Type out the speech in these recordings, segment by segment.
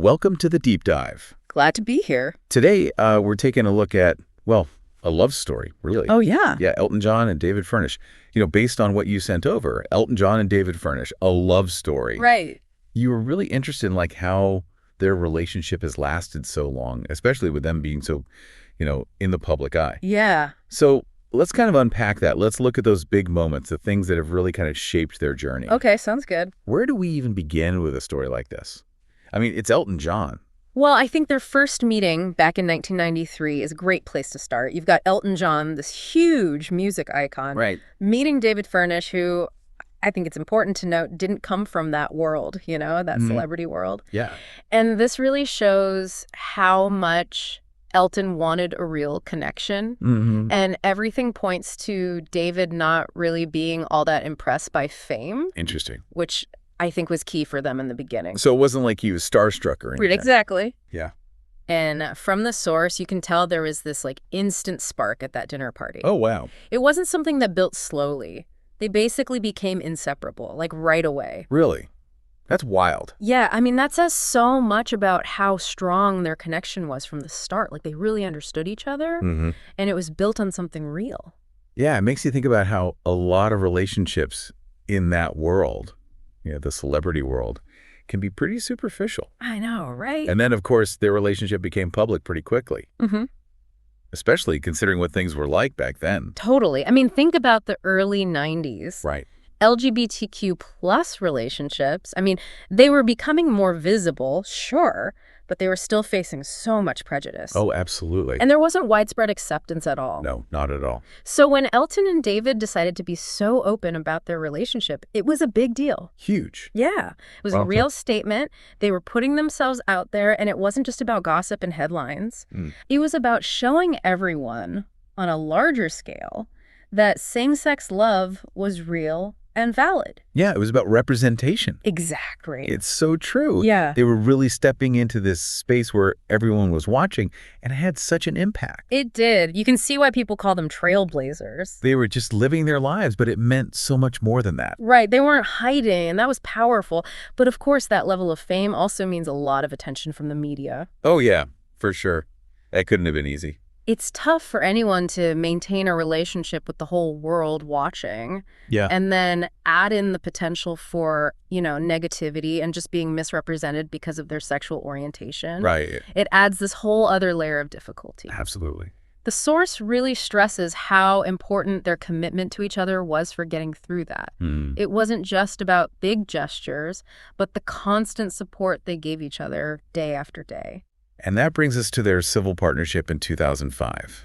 welcome to the Deep Dive. Glad to be here. Today, we're taking a look at, well, a love story, really. Oh, yeah. Yeah, Elton John and David Furnish. You know, based on what you sent over, Elton John and David Furnish, a love story. Right. You were really interested in, like, how their relationship has lasted so long, especially with them being so, in the public eye. Yeah. So let's kind of unpack that. Let's look at those big moments, the things that have really kind of shaped their journey. Okay, sounds good. Where do we even begin with a story like this? I mean, it's Elton John. Well, I think their first meeting back in 1993 is a great place to start. You've got Elton John, this huge music icon, Right. meeting David Furnish, who I think it's important to note didn't come from that world, that celebrity world. Yeah. And this really shows how much Elton wanted a real connection. Mm-hmm. And everything points to David not really being all that impressed by fame, Interesting. which I think was key for them in the beginning. So it wasn't like he was starstruck or anything. Exactly. Yeah. And from the source, you can tell there was this instant spark at that dinner party. Oh, wow. It wasn't something that built slowly. They basically became inseparable, right away. Really? That's wild. Yeah, I mean, that says so much about how strong their connection was from the start. They really understood each other, Mm-hmm. and it was built on something real. Yeah, it makes you think about how a lot of relationships in that world, the celebrity world, can be pretty superficial. I know, right? And then, of course, their relationship became public pretty quickly, Mm-hmm. especially considering what things were like back then. Totally. I mean, think about the early 90s. Right. LGBTQ plus relationships, I mean, they were becoming more visible, sure, but they were still facing so much prejudice. Oh, absolutely. And there wasn't widespread acceptance at all. No, not at all. So when Elton and David decided to be so open about their relationship, it was a big deal. Huge. Yeah. It was Well, a real statement. They were putting themselves out there, and it wasn't just about gossip and headlines. It was about showing everyone on a larger scale that same-sex love was real and valid. Yeah, it was about representation. Exactly. It's so true. Yeah. They were really stepping into this space where everyone was watching, and it had such an impact. It did. You can see why people call them trailblazers. They were just living their lives, but it meant so much more than that. Right. They weren't hiding, and that was powerful. But of course, that level of fame also means a lot of attention from the media. Oh, yeah, for sure. That couldn't have been easy. It's tough for anyone to maintain a relationship with the whole world watching. Yeah. And then add in the potential for, negativity and just being misrepresented because of their sexual orientation. Right. It adds this whole other layer of difficulty. Absolutely. The source really stresses how important their commitment to each other was for getting through that. It wasn't just about big gestures, but the constant support they gave each other day after day. And that brings us to their civil partnership in 2005.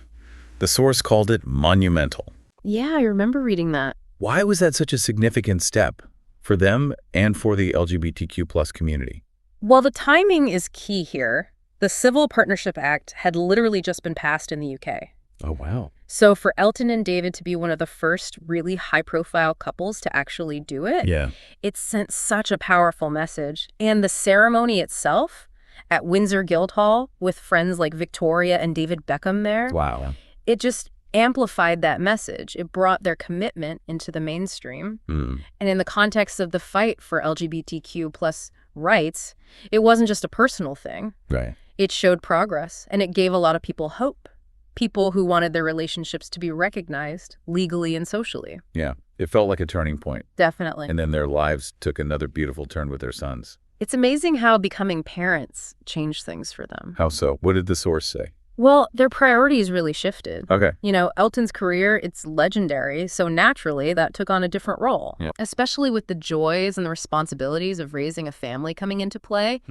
The source called it monumental. Yeah, I remember reading that. Why was that such a significant step for them and for the LGBTQ plus community? Well, the timing is key here. The Civil Partnership Act had literally just been passed in the UK. Oh, wow. So for Elton and David to be one of the first really high-profile couples to actually do it, Yeah. it sent such a powerful message. And the ceremony itself at Windsor Guildhall with friends like Victoria and David Beckham there, Wow. it just amplified that message. It brought their commitment into the mainstream. And in the context of the fight for LGBTQ plus rights, it wasn't just a personal thing. Right. It showed progress, and it gave a lot of people hope. People who wanted their relationships to be recognized legally and socially. Yeah. It felt like a turning point. Definitely. And then their lives took another beautiful turn with their sons. It's amazing how becoming parents changed things for them. How so? What did the source say? Well, their priorities really shifted. Okay. Elton's career, it's legendary, so naturally that took on a different role, especially with the joys and the responsibilities of raising a family coming into play.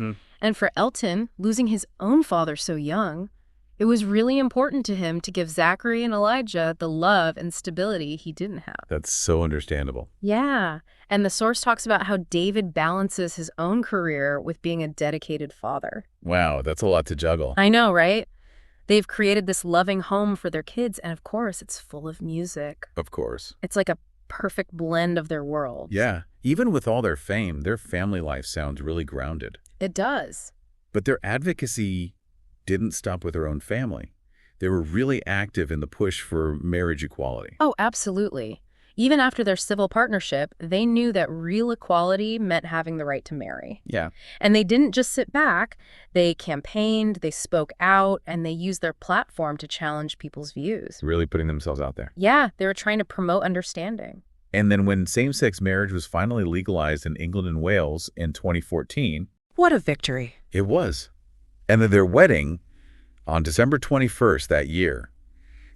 And for Elton, losing his own father so young, it was really important to him to give Zachary and Elijah the love and stability he didn't have. That's so understandable. Yeah. And the source talks about how David balances his own career with being a dedicated father. Wow, that's a lot to juggle. I know, right? They've created this loving home for their kids, and of course, it's full of music. Of course. It's like a perfect blend of their worlds. Yeah. Even with all their fame, their family life sounds really grounded. It does. But their advocacy didn't stop with their own family. They were really active in the push for marriage equality. Oh, absolutely. Even after their civil partnership, they knew that real equality meant having the right to marry. Yeah. And they didn't just sit back. They campaigned, they spoke out, and they used their platform to challenge people's views. Really putting themselves out there. Yeah, they were trying to promote understanding. And then when same-sex marriage was finally legalized in England and Wales in 2014, What a victory. it was. And then their wedding on December 21st that year,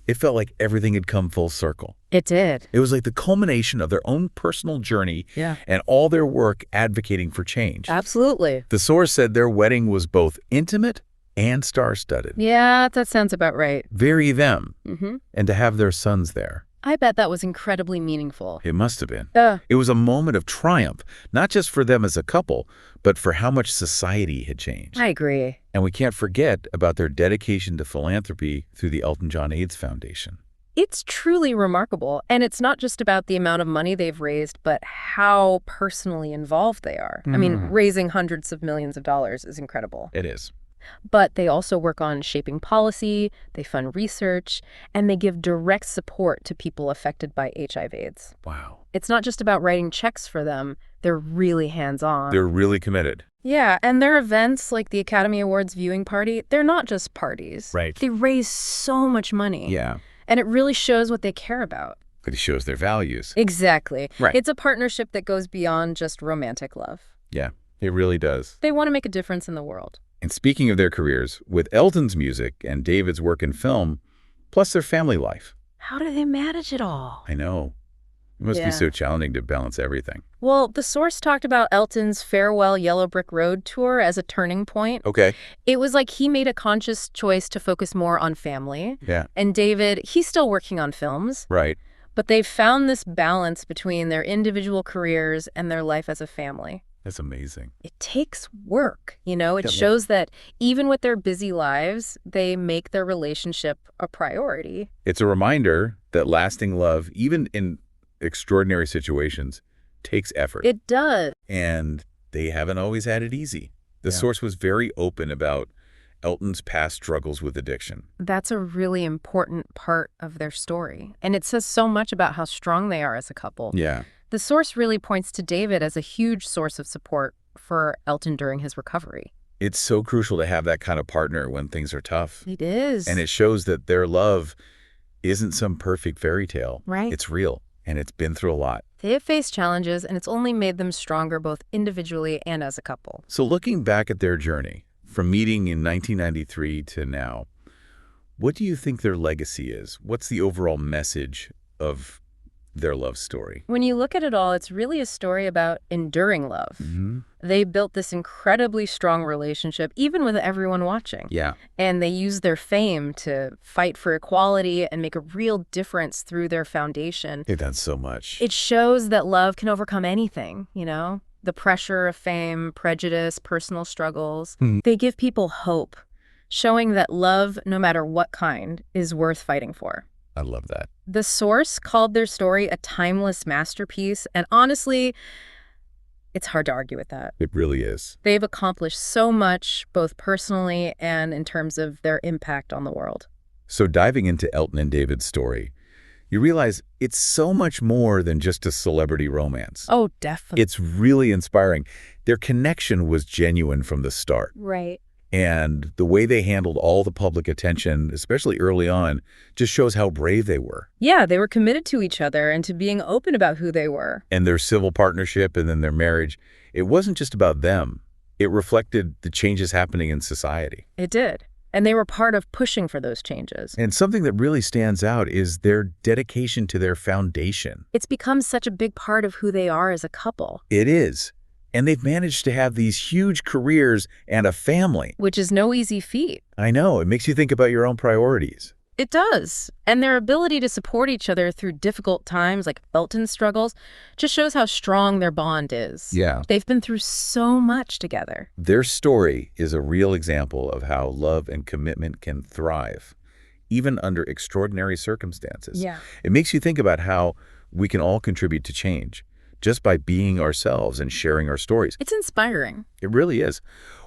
it felt like everything had come full circle. It did. It was like the culmination of their own personal journey and all their work advocating for change. Absolutely. The source said their wedding was both intimate and star-studded. Yeah, that sounds about right. Very them. Mm-hmm. And to have their sons there. I bet that was incredibly meaningful. It must have been. Yeah. It was a moment of triumph, not just for them as a couple, but for how much society had changed. I agree. And we can't forget about their dedication to philanthropy through the Elton John AIDS Foundation. It's truly remarkable. And it's not just about the amount of money they've raised, but how personally involved they are. I mean, raising hundreds of millions of dollars is incredible. It is. But they also work on shaping policy, they fund research, and they give direct support to people affected by HIV/AIDS. Wow. It's not just about writing checks for them. They're really hands-on. They're really committed. Yeah, and their events, like the Academy Awards viewing party, they're not just parties. Right. They raise so much money. Yeah. And it really shows what they care about. It shows their values. Exactly. Right. It's a partnership that goes beyond just romantic love. Yeah, it really does. They want to make a difference in the world. And speaking of their careers, with Elton's music and David's work in film, plus their family life. How do they manage it all? I know. It must be so challenging to balance everything. Well, the source talked about Elton's Farewell Yellow Brick Road tour as a turning point. Okay. It was like he made a conscious choice to focus more on family. Yeah. And David, he's still working on films. Right. But they've found this balance between their individual careers and their life as a family. That's amazing. It takes work, you know? It shows that even with their busy lives, they make their relationship a priority. It's a reminder that lasting love, even in extraordinary situations, takes effort. It does. And they haven't always had it easy. The source was very open about Elton's past struggles with addiction. That's a really important part of their story. And it says so much about how strong they are as a couple. Yeah. The source really points to David as a huge source of support for Elton during his recovery. It's so crucial to have that kind of partner when things are tough. It is. And it shows that their love isn't some perfect fairy tale. Right. It's real, and it's been through a lot. They have faced challenges, and it's only made them stronger both individually and as a couple. So looking back at their journey, from meeting in 1993 to now, what do you think their legacy is? What's the overall message of their love story? When you look at it all, it's really a story about enduring love. Mm-hmm. They built this incredibly strong relationship, even with everyone watching. Yeah. And they used their fame to fight for equality and make a real difference through their foundation. They've done so much. It shows that love can overcome anything, you know? The pressure of fame, prejudice, personal struggles. They give people hope, showing that love, no matter what kind, is worth fighting for. I love that. The source called their story a timeless masterpiece, and honestly, it's hard to argue with that. It really is. They've accomplished so much, both personally and in terms of their impact on the world. So diving into Elton and David's story, you realize it's so much more than just a celebrity romance. Oh, definitely. It's really inspiring. Their connection was genuine from the start. Right. And the way they handled all the public attention, especially early on, just shows how brave they were. Yeah, they were committed to each other and to being open about who they were. And their civil partnership and then their marriage, it wasn't just about them. It reflected the changes happening in society. It did. And they were part of pushing for those changes. And something that really stands out is their dedication to their foundation. It's become such a big part of who they are as a couple. It is. And they've managed to have these huge careers and a family. Which is no easy feat. I know. It makes you think about your own priorities. It does. And their ability to support each other through difficult times like Elton's struggles just shows how strong their bond is. Yeah. They've been through so much together. Their story is a real example of how love and commitment can thrive, even under extraordinary circumstances. Yeah. It makes you think about how we can all contribute to change just by being ourselves and sharing our stories. It's inspiring. It really is.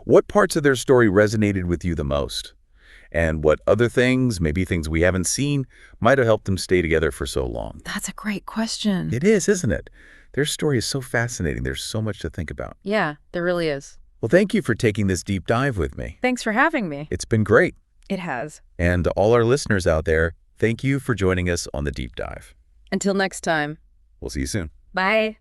What parts of their story resonated with you the most? and what other things, maybe things we haven't seen, might have helped them stay together for so long. That's a great question. It is, isn't it? Their story is so fascinating. There's so much to think about. Yeah, there really is. Well, thank you for taking this deep dive with me. Thanks for having me. It's been great. It has. And to all our listeners out there, thank you for joining us on the deep dive. Until next time. We'll see you soon. Bye.